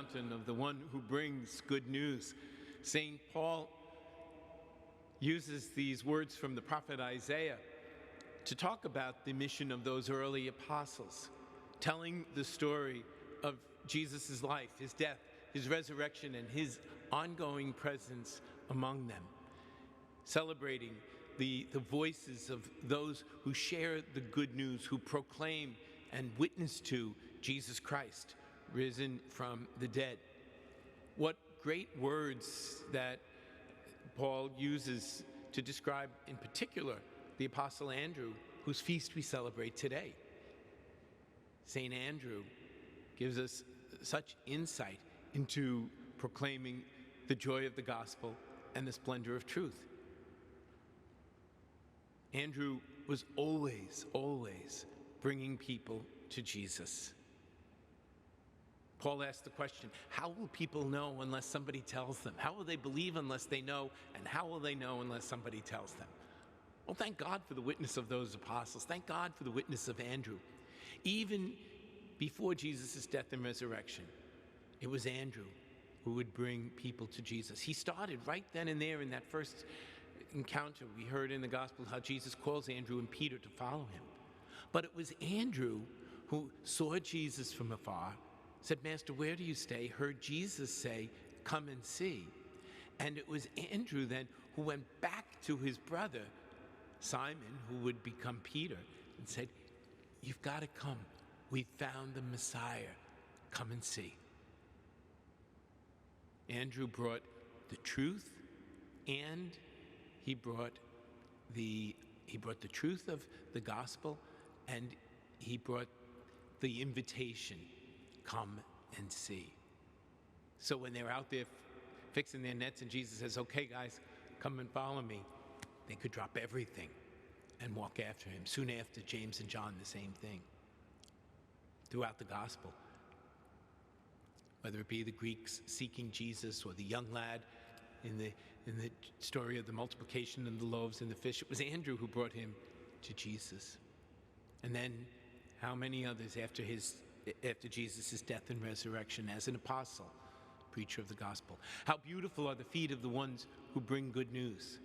mountain of the one who brings good news. St. Paul uses these words from the prophet Isaiah to talk about the mission of those early apostles, telling the story of Jesus' life, his death, his resurrection, and his ongoing presence among them, celebrating the voices of those who share the good news, who proclaim and witness to Jesus Christ, risen from the dead. What great words that Paul uses to describe, in particular, the Apostle Andrew, whose feast we celebrate today. St. Andrew gives us such insight into proclaiming the joy of the gospel and the splendor of truth. Andrew was always bringing people to Jesus. Paul asked the question, how will people know unless somebody tells them? How will they believe unless they know? And how will they know unless somebody tells them? Well, thank God for the witness of those apostles. Thank God for the witness of Andrew. Even before Jesus' death and resurrection, it was Andrew who would bring people to Jesus. He started right then and there in that first encounter. We heard in the gospel how Jesus calls Andrew and Peter to follow him. But it was Andrew who saw Jesus from afar, said, "Master, where do you stay?" Heard Jesus say, "Come and see." And it was Andrew then who went back to his brother, Simon, who would become Peter, and said, "You've got to come. We found the Messiah. Come and see." Andrew brought the truth, and he brought the truth of the gospel, and he brought the invitation, come and see. So when they're out there fixing their nets and Jesus says, "Okay, guys, come and follow me," they could drop everything and walk after him. Soon after, James and John, the same thing. Throughout the gospel, whether it be the Greeks seeking Jesus or the young lad in the story of the multiplication of the loaves and the fish, it was Andrew who brought him to Jesus. And then how many others after Jesus' death and resurrection as an apostle, preacher of the gospel. How beautiful are the feet of the ones who bring good news.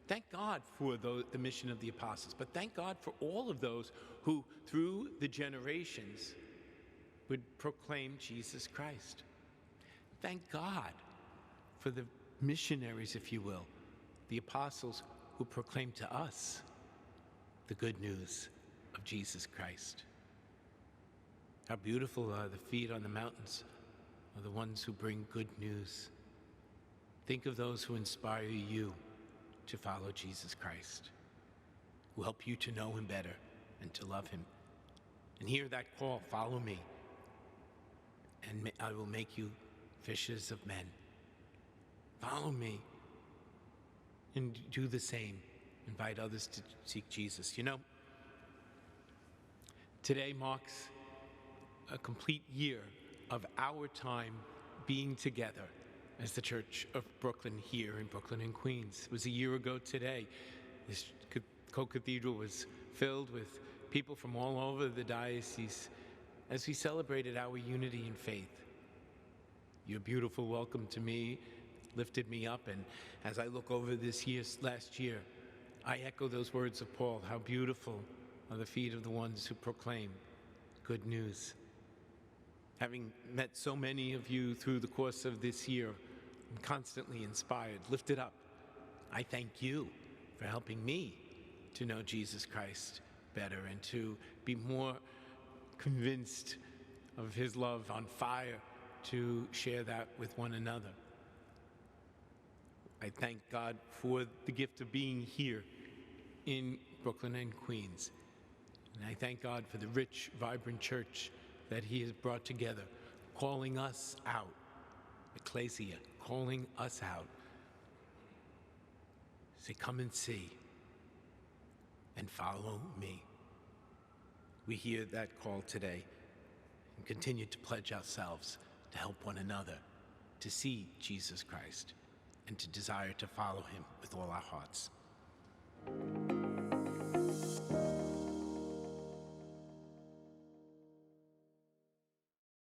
Thank God for the mission of the apostles, but thank God for all of those who, through the generations, would proclaim Jesus Christ. Thank God for the missionaries, if you will, the apostles who proclaim to us the good news of Jesus Christ. How beautiful are the feet on the mountains of the ones who bring good news. Think of those who inspire you to follow Jesus Christ, who help you to know him better and to love him. And hear that call, "Follow me, and I will make you fishers of men." Follow me and do the same. Invite others to seek Jesus. You know, today marks a complete year of our time being together as the Church of Brooklyn here in Brooklyn and Queens. It was a year ago today. This co-cathedral was filled with people from all over the diocese as we celebrated our unity in faith. Your beautiful welcome to me lifted me up, and as I look over this last year, I echo those words of Paul, how beautiful are the feet of the ones who proclaim good news. Having met so many of you through the course of this year, I'm constantly inspired, lifted up. I thank you for helping me to know Jesus Christ better and to be more convinced of his love, on fire to share that with one another. I thank God for the gift of being here in Brooklyn and Queens. And I thank God for the rich, vibrant church that he has brought together, calling us out, ecclesia, calling us out. Say, "Come and see and follow me." We hear that call today and continue to pledge ourselves to help one another to see Jesus Christ and to desire to follow him with all our hearts.